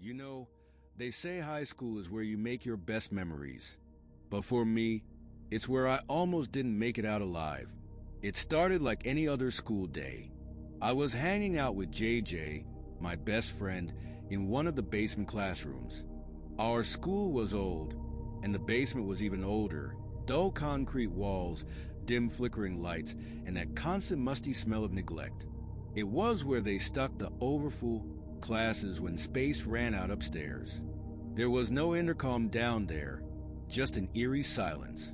You know, they say high school is where you make your best memories. But for me, it's where I almost didn't make it out alive. It started like any other school day. I was hanging out with JJ, my best friend, in one of the basement classrooms. Our school was old, and the basement was even older. Dull concrete walls, dim flickering lights, and that constant musty smell of neglect. It was where they stuck the overfull classes when space ran out upstairs. There was no intercom down there, just an eerie silence.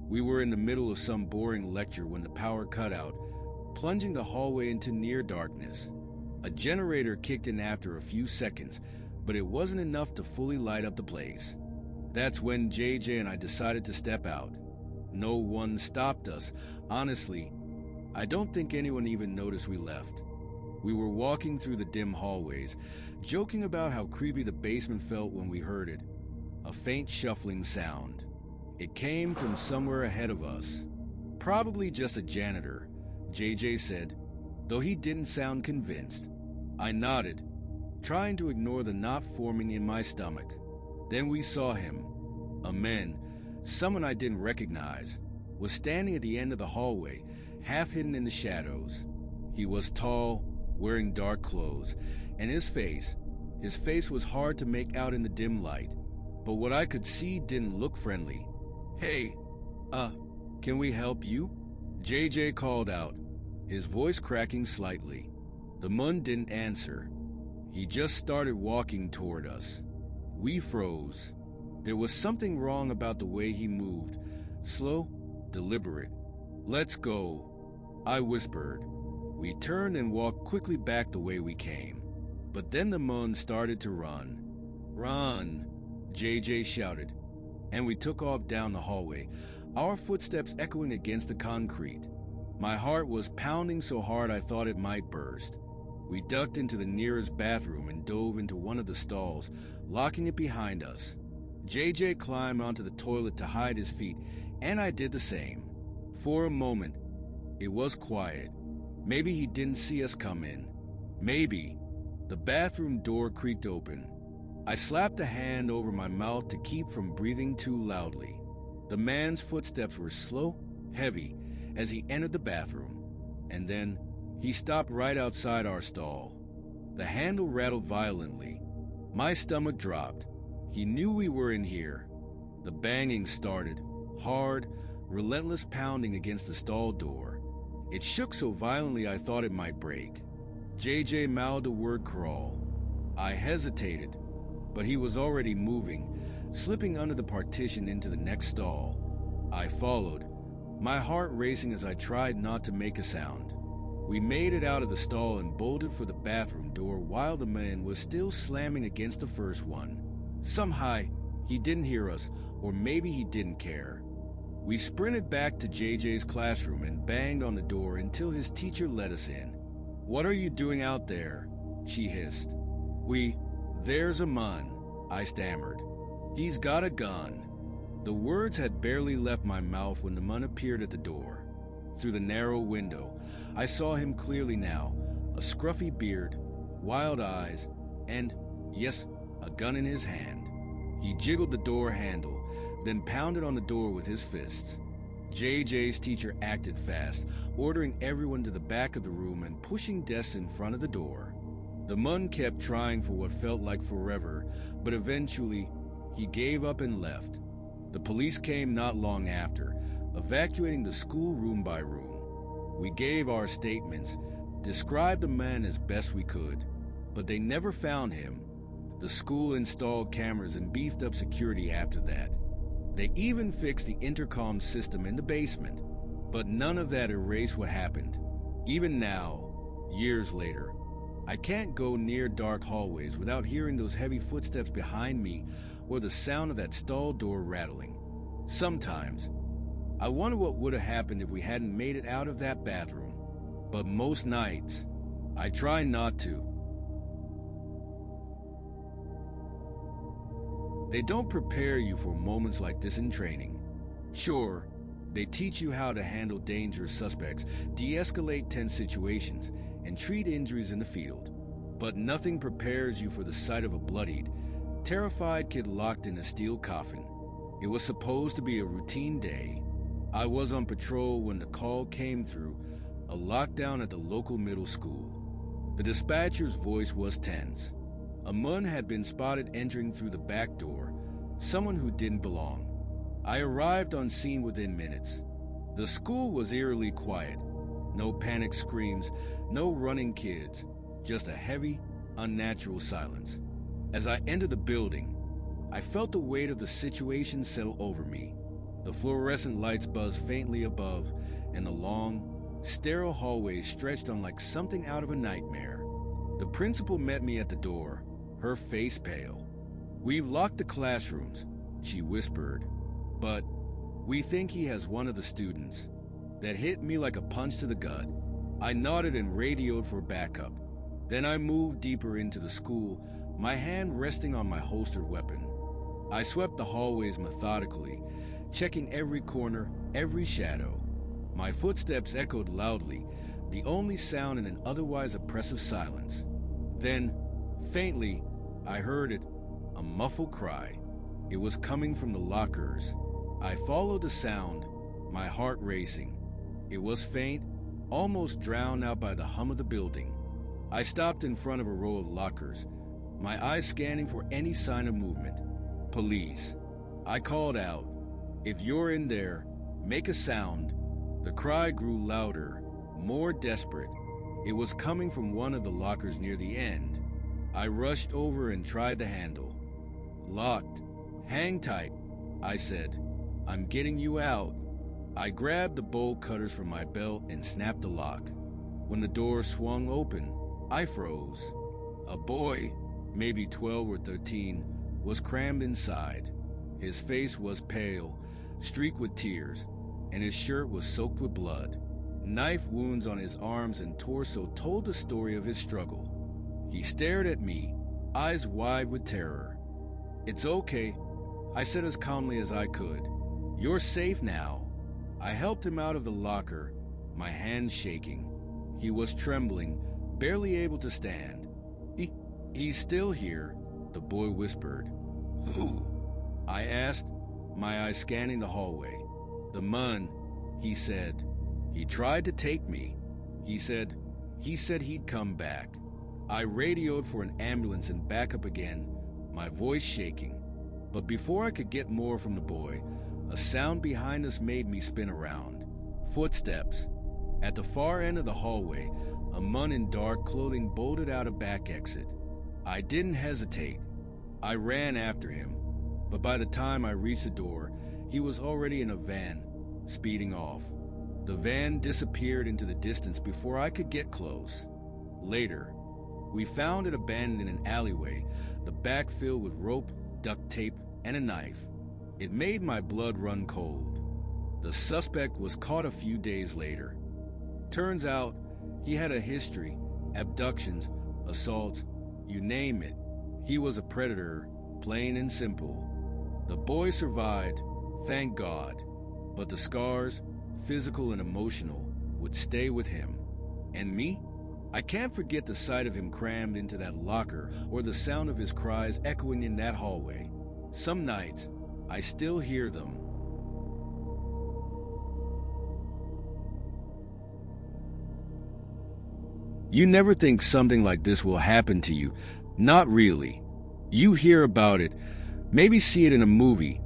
We were in the middle of some boring lecture when the power cut out, plunging the hallway into near darkness. A generator kicked in after a few seconds, but it wasn't enough to fully light up the place. That's when JJ and I decided to step out. No one stopped us. Honestly, I don't think anyone even noticed we left. We were walking through the dim hallways, joking about how creepy the basement felt when we heard it. A faint shuffling sound. It came from somewhere ahead of us. Probably just a janitor, JJ said, though he didn't sound convinced. I nodded, trying to ignore the knot forming in my stomach. Then we saw him. A man, someone I didn't recognize, was standing at the end of the hallway, half hidden in the shadows. He was tall, wearing dark clothes, and his face was hard to make out in the dim light, but what I could see didn't look friendly. "Hey, can we help you?" JJ called out, his voice cracking slightly. The man didn't answer. He just started walking toward us. We froze. There was something wrong about the way he moved. Slow, deliberate. "Let's go," I whispered. We turned and walked quickly back the way we came. But then the man started to run. "Run," JJ shouted, and we took off down the hallway, our footsteps echoing against the concrete. My heart was pounding so hard I thought it might burst. We ducked into the nearest bathroom and dove into one of the stalls, locking it behind us. JJ climbed onto the toilet to hide his feet, and I did the same. For a moment, it was quiet. Maybe he didn't see us come in. Maybe. The bathroom door creaked open. I slapped a hand over my mouth to keep from breathing too loudly. The man's footsteps were slow, heavy, as he entered the bathroom. And then he stopped right outside our stall. The handle rattled violently. My stomach dropped. He knew we were in here. The banging started, hard, relentless pounding against the stall door. It shook so violently I thought it might break. JJ mouthed the word crawl. I hesitated, but he was already moving, slipping under the partition into the next stall. I followed, my heart racing as I tried not to make a sound. We made it out of the stall and bolted for the bathroom door while the man was still slamming against the first one. Somehow, he didn't hear us, or maybe he didn't care. We sprinted back to JJ's classroom and banged on the door until his teacher let us in. "What are you doing out there?" she hissed. There's a man," I stammered. "He's got a gun." The words had barely left my mouth when the man appeared at the door. Through the narrow window, I saw him clearly now, a scruffy beard, wild eyes, and, yes, a gun in his hand. He jiggled the door handle, then pounded on the door with his fists. JJ's teacher acted fast, ordering everyone to the back of the room and pushing desks in front of the door. The man kept trying for what felt like forever, but eventually, he gave up and left. The police came not long after, evacuating the school room by room. We gave our statements, described the man as best we could, but they never found him. The school installed cameras and beefed up security after that. They even fixed the intercom system in the basement, but none of that erased what happened. Even now, years later, I can't go near dark hallways without hearing those heavy footsteps behind me or the sound of that stall door rattling. Sometimes, I wonder what would have happened if we hadn't made it out of that bathroom. But most nights, I try not to. They don't prepare you for moments like this in training. Sure, they teach you how to handle dangerous suspects, de-escalate tense situations, and treat injuries in the field. But nothing prepares you for the sight of a bloodied, terrified kid locked in a steel coffin. It was supposed to be a routine day. I was on patrol when the call came through, a lockdown at the local middle school. The dispatcher's voice was tense. A man had been spotted entering through the back door, someone who didn't belong. I arrived on scene within minutes. The school was eerily quiet. No panic screams, no running kids, just a heavy, unnatural silence. As I entered the building, I felt the weight of the situation settle over me. The fluorescent lights buzzed faintly above, and the long, sterile hallway stretched on like something out of a nightmare. The principal met me at the door, her face pale. "We've locked the classrooms," she whispered, "but we think he has one of the students." That hit me like a punch to the gut. I nodded and radioed for backup. Then I moved deeper into the school, my hand resting on my holstered weapon. I swept the hallways methodically, checking every corner, every shadow. My footsteps echoed loudly, the only sound in an otherwise oppressive silence. Then, faintly, I heard it, a muffled cry. It was coming from the lockers. I followed the sound, my heart racing. It was faint, almost drowned out by the hum of the building. I stopped in front of a row of lockers, my eyes scanning for any sign of movement. "Police." I called out, "If you're in there, make a sound." The cry grew louder, more desperate. It was coming from one of the lockers near the end. I rushed over and tried the handle. "Locked. Hang tight," I said. "I'm getting you out." I grabbed the bolt cutters from my belt and snapped the lock. When the door swung open, I froze. A boy, maybe 12 or 13, was crammed inside. His face was pale, streaked with tears, and his shirt was soaked with blood. Knife wounds on his arms and torso told the story of his struggle. He stared at me, eyes wide with terror. "It's okay," I said as calmly as I could. "You're safe now." I helped him out of the locker, my hands shaking. He was trembling, barely able to stand. He's still here," the boy whispered. "Who?" I asked, my eyes scanning the hallway. "The man," he said. "He tried to take me. He said he'd come back." I radioed for an ambulance and back up again, my voice shaking. But before I could get more from the boy, a sound behind us made me spin around. Footsteps. At the far end of the hallway, a man in dark clothing bolted out a back exit. I didn't hesitate. I ran after him, but by the time I reached the door, he was already in a van, speeding off. The van disappeared into the distance before I could get close. Later, we found it abandoned in an alleyway, the back filled with rope, duct tape, and a knife. It made my blood run cold. The suspect was caught a few days later. Turns out, he had a history, abductions, assaults, you name it. He was a predator, plain and simple. The boy survived, thank God, but the scars, physical and emotional, would stay with him. And me? I can't forget the sight of him crammed into that locker or the sound of his cries echoing in that hallway. Some nights, I still hear them. You never think something like this will happen to you. Not really. You hear about it, maybe see it in a movie,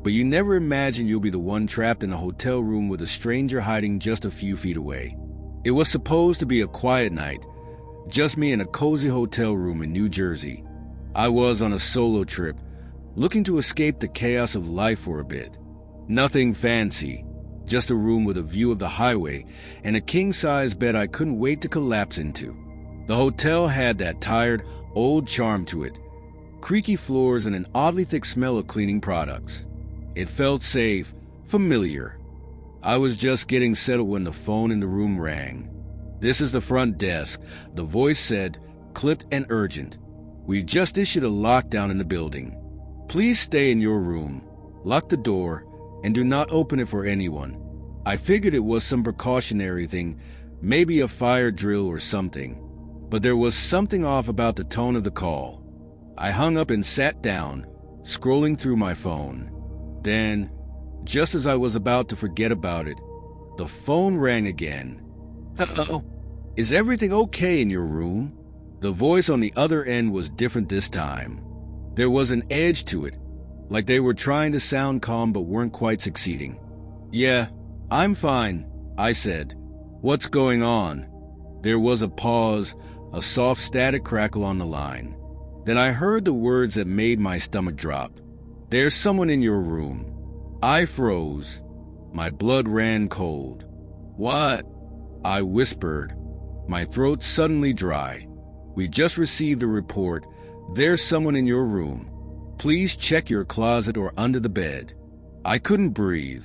but you never imagine you'll be the one trapped in a hotel room with a stranger hiding just a few feet away. It was supposed to be a quiet night, just me in a cozy hotel room in New Jersey. I was on a solo trip, looking to escape the chaos of life for a bit. Nothing fancy, just a room with a view of the highway and a king-size bed I couldn't wait to collapse into. The hotel had that tired, old charm to it, creaky floors and an oddly thick smell of cleaning products. It felt safe, familiar. I was just getting settled when the phone in the room rang. "This is the front desk," the voice said, clipped and urgent. "We just issued a lockdown in the building. Please stay in your room, lock the door, and do not open it for anyone." I figured it was some precautionary thing, maybe a fire drill or something. but there was something off about the tone of the call. I hung up and sat down, scrolling through my phone. Then, just as I was about to forget about it, the phone rang again. "Hello? Is everything okay in your room?" The voice on the other end was different this time. There was an edge to it, like they were trying to sound calm but weren't quite succeeding. "Yeah, I'm fine," I said. "What's going on?" There was a pause, a soft static crackle on the line. Then I heard the words that made my stomach drop. "There's someone in your room." I froze. My blood ran cold. "What?" I whispered, my throat suddenly dry. "We just received a report. There's someone in your room. Please check your closet or under the bed." I couldn't breathe.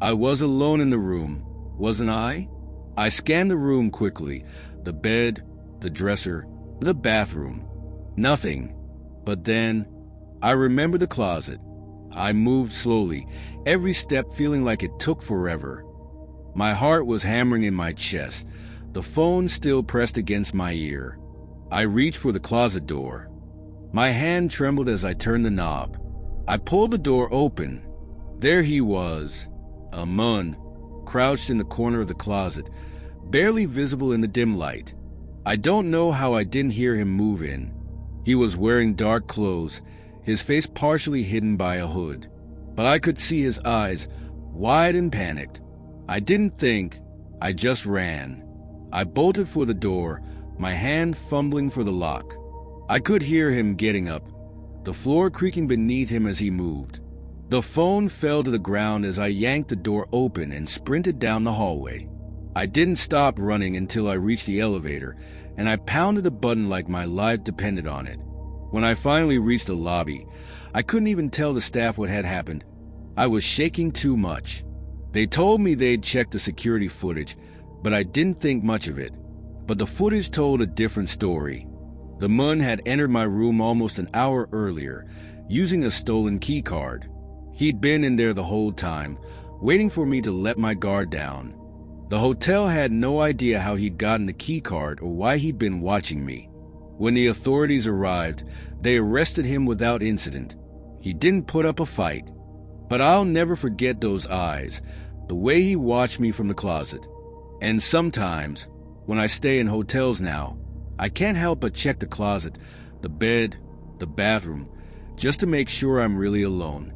I was alone in the room, wasn't I? I scanned the room quickly. The bed, the dresser, the bathroom. Nothing. But then, I remembered the closet. I moved slowly, every step feeling like it took forever. My heart was hammering in my chest, the phone still pressed against my ear. I reached for the closet door. My hand trembled as I turned the knob. I pulled the door open. There he was, Amun, crouched in the corner of the closet, barely visible in the dim light. I don't know how I didn't hear him move in. He was wearing dark clothes, his face partially hidden by a hood. But I could see his eyes, wide and panicked. I didn't think, I just ran. I bolted for the door, my hand fumbling for the lock. I could hear him getting up, the floor creaking beneath him as he moved. The phone fell to the ground as I yanked the door open and sprinted down the hallway. I didn't stop running until I reached the elevator, and I pounded the button like my life depended on it. When I finally reached the lobby, I couldn't even tell the staff what had happened. I was shaking too much. They told me they'd checked the security footage, but I didn't think much of it. But the footage told a different story. The Mun had entered my room almost an hour earlier, using a stolen key card. He'd been in there the whole time, waiting for me to let my guard down. The hotel had no idea how he'd gotten the key card or why he'd been watching me. When the authorities arrived, they arrested him without incident. He didn't put up a fight. But I'll never forget those eyes, the way he watched me from the closet. And sometimes, when I stay in hotels now, I can't help but check the closet, the bed, the bathroom, just to make sure I'm really alone.